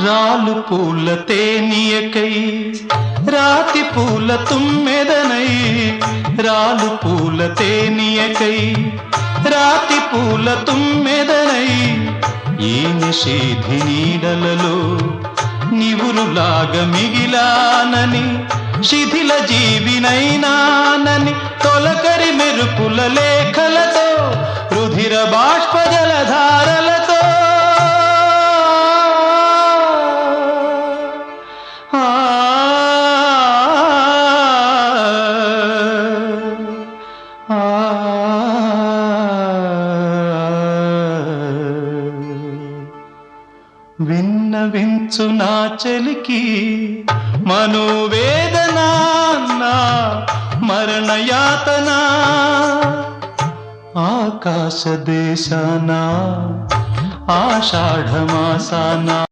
రాలు పూల తేనియకై రాతి పూల తుమ్మెదనై రాలు పూల తేనియకై రాతి పూల తుమ్మెదనై ఈ నిషేధి నీడలలో నివురులాగా మిగిలానని శిథిల జీవినైనానని తొలకరి మెరుపుల లేఖలతో రుధిర బాష్ప జలధారలతో విన్నవించు నా చలికి మనోవేదన మరణయాతన ఆకాశ దేశాన ఆషాఢమాసాన